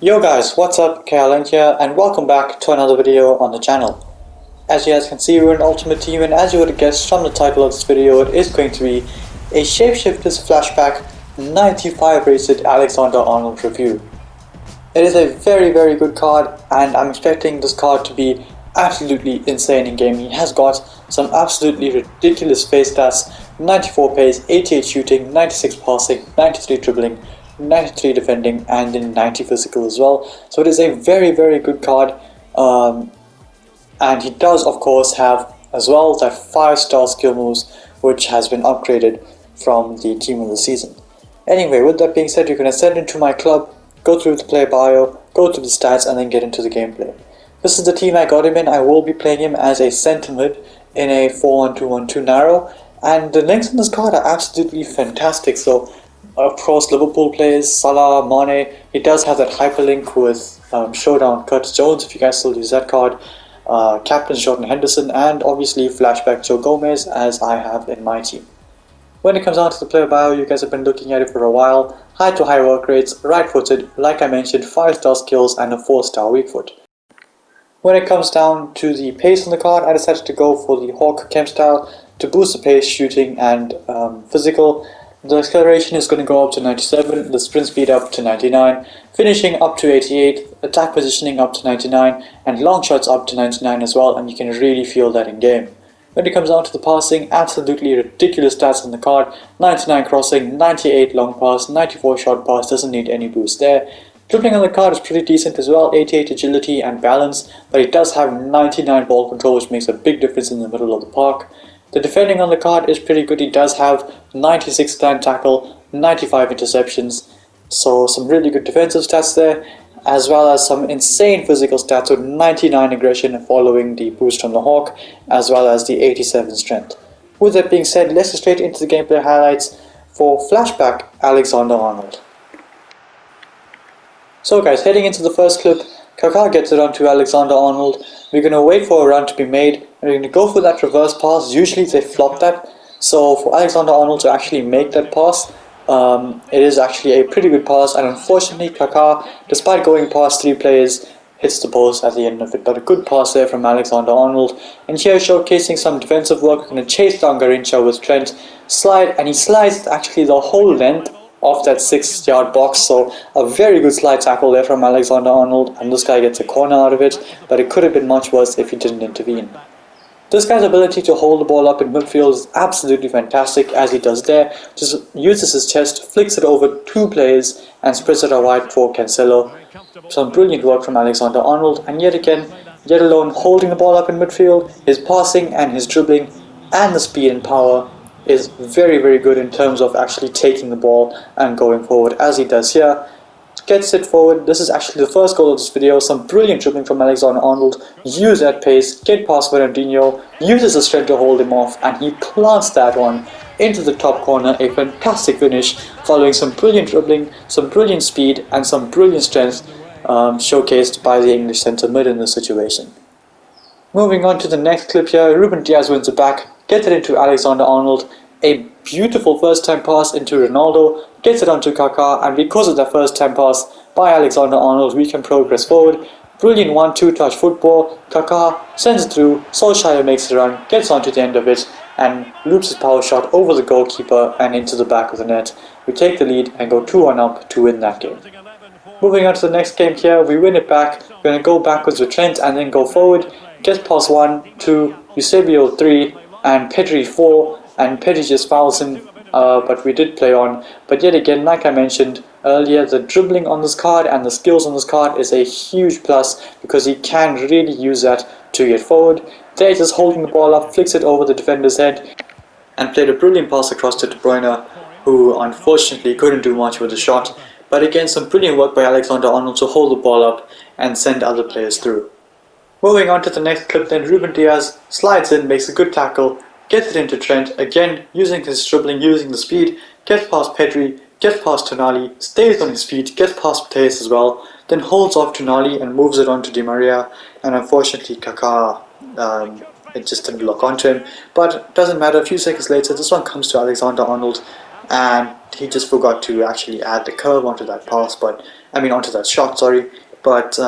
Yo guys, what's up? Kalen here and welcome back to another video on the channel. As you guys can see, we're an ultimate team, and as you would have guessed from the title of this video, it is going to be a Shapeshifters Flashback 95 rated Alexander-Arnold review. It is a very good card, and I'm expecting this card to be absolutely insane in game. He has got some absolutely ridiculous face stats: 94 pace, 88 shooting, 96 passing, 93 dribbling, 93 defending, and then 90 physical as well. So it is a very good card, and he does of course have as well that 5-star skill moves, which has been upgraded from the team of the season. Anyway, with that being said, you're going to send into my club, go through the player bio, go through the stats, and then get into the gameplay. This is the team I got him in. I will be playing him as a centre mid in a 4-1-2-1-2 narrow, and the links on this card are absolutely fantastic. So across Liverpool players, Salah, Mane, he does have that hyperlink with Showdown Curtis Jones, if you guys still use that card, Captain Jordan Henderson, and obviously Flashback Joe Gomez, as I have in my team. When it comes down to the player bio, you guys have been looking at it for a while. High to high work rates, right footed, like I mentioned, 5-star skills and a 4-star weak foot. When it comes down to the pace on the card, I decided to go for the Hawk Chem style to boost the pace, shooting, and physical. The acceleration is going to go up to 97, the sprint speed up to 99, finishing up to 88, attack positioning up to 99, and long shots up to 99 as well, and you can really feel that in game. When it comes down to the passing, absolutely ridiculous stats on the card: 99 crossing, 98 long pass, 94 short pass, doesn't need any boost there. Dribbling on the card is pretty decent as well, 88 agility and balance, but it does have 99 ball control, which makes a big difference in the middle of the park. The defending on the card is pretty good. He does have 96 land tackle, 95 interceptions, so some really good defensive stats there, as well as some insane physical stats with 99 aggression following the boost from the Hawk, as well as the 87 strength. With that being said, let's get straight into the gameplay highlights for Flashback Alexander-Arnold. So guys, heading into the first clip, Kaká gets it onto Alexander-Arnold. We're going to wait for a run to be made, and we're going to go for that reverse pass. Usually they flop that, so for Alexander-Arnold to actually make that pass, it is actually a pretty good pass, and unfortunately Kaká, despite going past 3 players, hits the post at the end of it. But a good pass there from Alexander-Arnold, and here showcasing some defensive work. We're going to chase down Garrincha with Trent, slide, and he slides actually the whole length of that 6-yard box, so a very good slide tackle there from Alexander-Arnold, and this guy gets a corner out of it, but it could have been much worse if he didn't intervene. This guy's ability to hold the ball up in midfield is absolutely fantastic, as he does there. Just uses his chest, flicks it over 2 players, and spreads it out wide for Cancelo. Some brilliant work from Alexander-Arnold, and yet alone holding the ball up in midfield, his passing and his dribbling and the speed and power is very good in terms of actually taking the ball and going forward, as he does here. Gets it forward. This is actually the first goal of this video. Some brilliant dribbling from Alexander-Arnold. Use that pace, get past Fernandinho, uses the strength to hold him off, and he plants that one into the top corner. A fantastic finish following some brilliant dribbling, some brilliant speed, and some brilliant strength showcased by the English centre mid in this situation. Moving on to the next clip here, Ruben Diaz wins it back, gets it into Alexander-Arnold, a beautiful first time pass into Ronaldo, gets it onto Kaká, and because of that first time pass by Alexander-Arnold, we can progress forward. Brilliant 1-2 touch football, Kaká sends it through, Solskjaer makes a run, gets onto the end of it, and loops his power shot over the goalkeeper and into the back of the net. We take the lead and go 2-1 up to win that game. Moving on to the next game here, we win it back. We're going to go backwards with Trent and then go forward. Get past 1, 2, Eusebio 3, and Pedri 4, and Pedri just fouls him, but we did play on. But yet again, like I mentioned earlier, the dribbling on this card and the skills on this card is a huge plus, because he can really use that to get forward. There, just holding the ball up, flicks it over the defender's head, and played a brilliant pass across to De Bruyne, who unfortunately couldn't do much with the shot. But again, some brilliant work by Alexander-Arnold to hold the ball up and send other players through. Moving on to the next clip then, Ruben Diaz slides in, makes a good tackle, gets it into Trent, again using his dribbling, using the speed, gets past Pedri, gets past Tonali, stays on his feet, gets past Mateus as well, then holds off Tonali and moves it on to Di Maria, and unfortunately Kaká, it just didn't lock onto him, but it doesn't matter. A few seconds later, this one comes to Alexander-Arnold, and he just forgot to actually add the curve onto that pass, onto that shot, sorry. But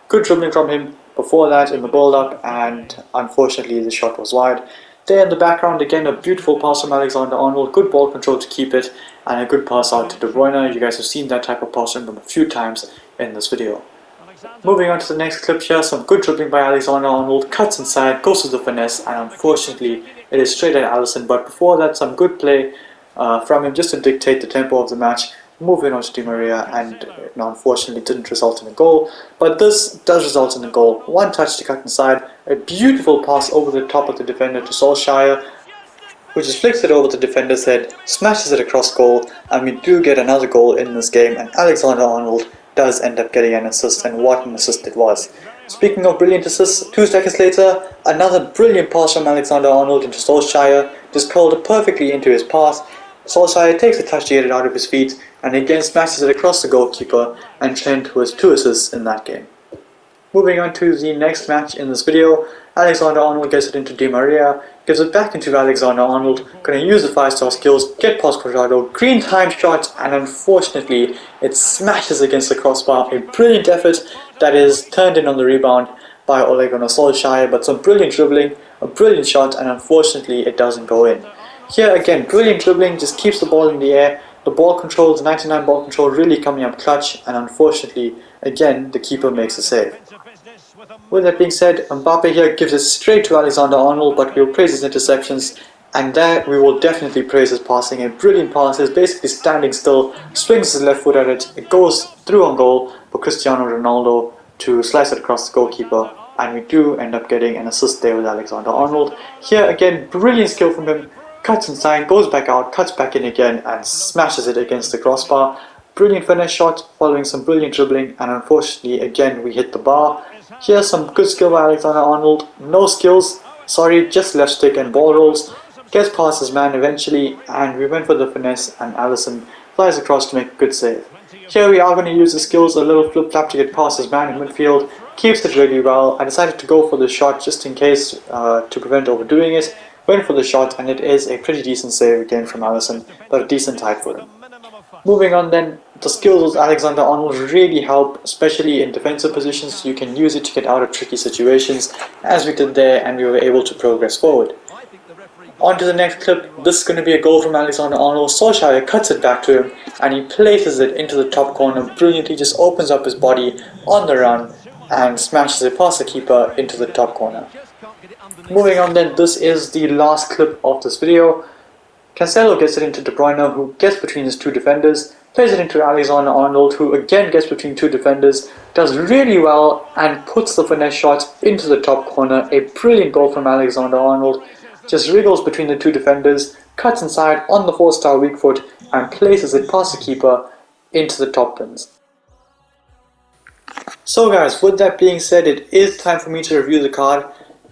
good dribbling from him before that in the build-up, and unfortunately the shot was wide. There in the background, again, a beautiful pass from Alexander-Arnold, good ball control to keep it, and a good pass out to De Bruyne. You guys have seen that type of pass from him a few times in this video. Moving on to the next clip here, some good dribbling by Alexander-Arnold, cuts inside, goes to the finesse, and unfortunately it is straight at Alisson. But before that, some good play from him just to dictate the tempo of the match. Moving on to Di Maria, and unfortunately didn't result in a goal, but this does result in a goal. One touch to cut inside, a beautiful pass over the top of the defender to Solskjaer, who just flicks it over the defender's head, smashes it across goal, and we do get another goal in this game, and Alexander-Arnold does end up getting an assist, and what an assist it was. Speaking of brilliant assists, 2 seconds later, another brilliant pass from Alexander-Arnold into Solskjaer, just curled it perfectly into his pass. Solskjaer takes a touch to get it out of his feet, and again smashes it across the goalkeeper, and Trent was 2 assists in that game. Moving on to the next match in this video, Alexander-Arnold gets it into Di Maria, gives it back into Alexander-Arnold, gonna use the 5-star skills, get past Quadrado, green time shot, and unfortunately it smashes against the crossbar. A brilliant effort that is turned in on the rebound by Ole Gunnar Solskjaer, but some brilliant dribbling, a brilliant shot, and unfortunately it doesn't go in. Here again, brilliant dribbling, just keeps the ball in the air. The ball control, the 99 ball control really coming up clutch, and unfortunately, again, the keeper makes a save. With that being said, Mbappe here gives it straight to Alexander-Arnold, but we'll praise his interceptions, and there we will definitely praise his passing. A brilliant pass, is basically standing still, swings his left foot at it, it goes through on goal for Cristiano Ronaldo to slice it across the goalkeeper, and we do end up getting an assist there with Alexander-Arnold. Here again, brilliant skill from him. Cuts inside, goes back out, cuts back in again, and smashes it against the crossbar. Brilliant finesse shot, following some brilliant dribbling, and unfortunately, again, we hit the bar. Here's some good skill by Alexander-Arnold. No skills, sorry, just left stick and ball rolls. Gets past his man eventually, and we went for the finesse, and Alisson flies across to make a good save. Here we are going to use the skills, a little flip-flap to get past his man in midfield. Keeps it really well. I decided to go for the shot just in case to prevent overdoing it. Went for the shot, and it is a pretty decent save again from Alisson, but a decent height for him. Moving on then, the skills of Alexander-Arnold really help, especially in defensive positions. You can use it to get out of tricky situations, as we did there, and we were able to progress forward. On to the next clip. This is going to be a goal from Alexander-Arnold. Solskjaer cuts it back to him, and he places it into the top corner brilliantly, just opens up his body on the run, and smashes it past the keeper into the top corner. Moving on then, this is the last clip of this video. Cancelo gets it into De Bruyne, who gets between his 2 defenders, plays it into Alexander-Arnold, who again gets between 2 defenders, does really well, and puts the finesse shot into the top corner. A brilliant goal from Alexander-Arnold, just wriggles between the 2 defenders, cuts inside on the 4-star weak foot, and places it past the keeper into the top bins. So guys, with that being said, it is time for me to review the card.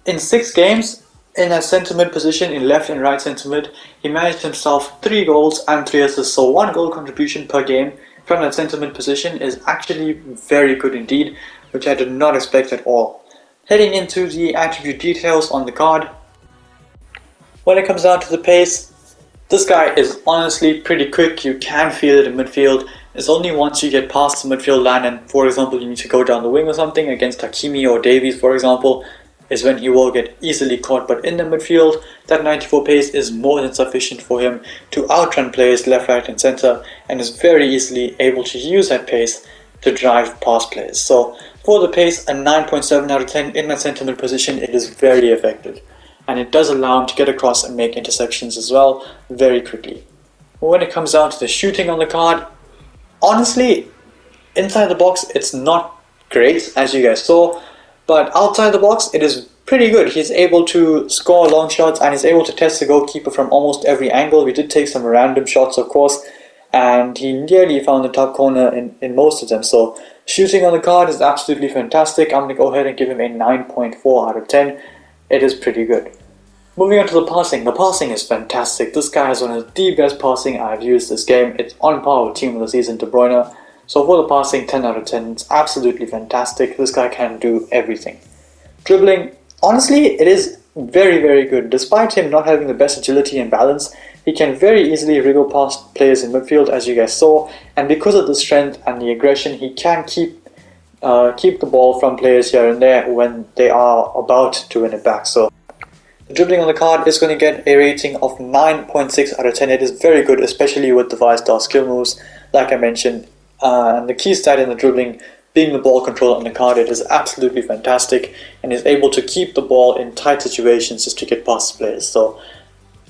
In 6 games, in that centre mid position, in left and right centre mid, he managed himself 3 goals and 3 assists, so 1 goal contribution per game from that centre mid position is actually very good indeed, which I did not expect at all. Heading into the attribute details on the card, when it comes down to the pace, this guy is honestly pretty quick. You can feel it in midfield. It's only once you get past the midfield line and, for example, you need to go down the wing or something against Hakimi or Davies, for example, is when he will get easily caught. But in the midfield, that 94 pace is more than sufficient for him to outrun players left, right and centre, and is very easily able to use that pace to drive past players. So for the pace, a 9.7 out of 10 in that centre mid position, it is very effective. And it does allow him to get across and make interceptions as well very quickly. When it comes down to the shooting on the card, honestly, inside the box it's not great, as you guys saw, but outside the box it is pretty good. He's able to score long shots and he's able to test the goalkeeper from almost every angle. We did take some random shots, of course, and he nearly found the top corner in most of them. So shooting on the card is absolutely fantastic. I'm going to go ahead and give him a 9.4 out of 10. It is pretty good. Moving on to the passing. The passing is fantastic. This guy has one of the best passing I've used this game. It's on par with Team of the Season De Bruyne. So for the passing, 10 out of 10. It's absolutely fantastic. This guy can do everything. Dribbling, honestly, it is very, very good. Despite him not having the best agility and balance, he can very easily wriggle past players in midfield, as you guys saw, and because of the strength and the aggression, he can keep the ball from players here and there when they are about to win it back. So the dribbling on the card is going to get a rating of 9.6 out of 10. It is very good, especially with the 5-star skill moves, like I mentioned. And the key stat in the dribbling being the ball control on the card, it is absolutely fantastic and is able to keep the ball in tight situations just to get past players. So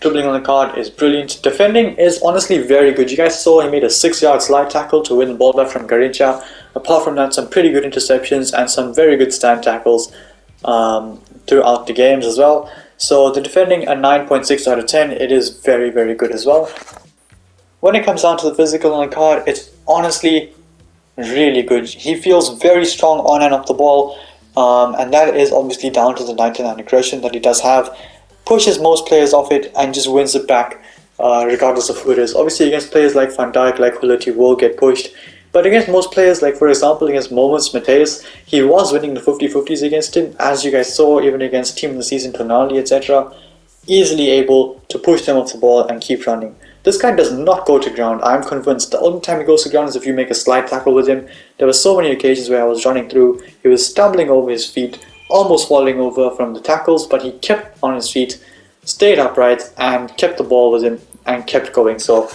dribbling on the card is brilliant. Defending is honestly very good. You guys saw he made a 6-yard slide tackle to win the ball back from Gullit. Apart from that, some pretty good interceptions and some very good stand tackles throughout the games as well. So the defending a 9.6 out of 10, it is very, very good as well. When it comes down to the physical on the card, it's honestly really good. He feels very strong on and off the ball, and that is obviously down to the 99 aggression that he does have. Pushes most players off it and just wins it back regardless of who it is. Obviously against players like Van Dijk, like Gullit, he will get pushed. But against most players, like for example against Mateus, he was winning the 50-50s against him, as you guys saw, even against Team of the Season, Tonali, etc. Easily able to push them off the ball and keep running. This guy does not go to ground, I'm convinced. The only time he goes to ground is if you make a slide tackle with him. There were so many occasions where I was running through, he was stumbling over his feet, almost falling over from the tackles, but he kept on his feet, stayed upright, and kept the ball with him, and kept going. So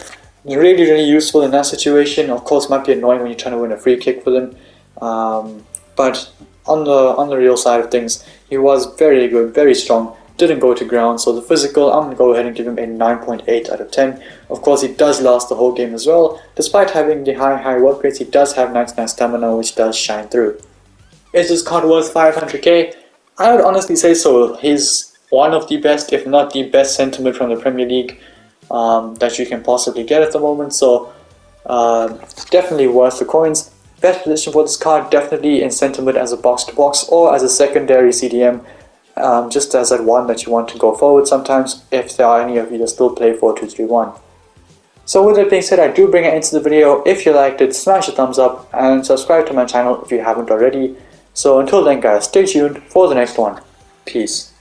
really, really useful in that situation. Of course, might be annoying when you're trying to win a free kick with him, but on the real side of things, he was very good, very strong. Didn't go to ground. So the physical, I'm going to go ahead and give him a 9.8 out of 10. Of course, he does last the whole game as well. Despite having the high work rates, he does have 99 stamina, which does shine through. Is this card worth 500k? I would honestly say so. He's one of the best, if not the best sentiment from the Premier League that you can possibly get at the moment. So definitely worth the coins. Best position for this card, definitely in sentiment as a box-to-box or as a secondary CDM. Just as that one that you want to go forward sometimes, if there are any of you that still play 4-2-3-1. So with that being said, I do bring it into the video. If you liked it, smash a thumbs up and subscribe to my channel if you haven't already. So until then guys, stay tuned for the next one. Peace.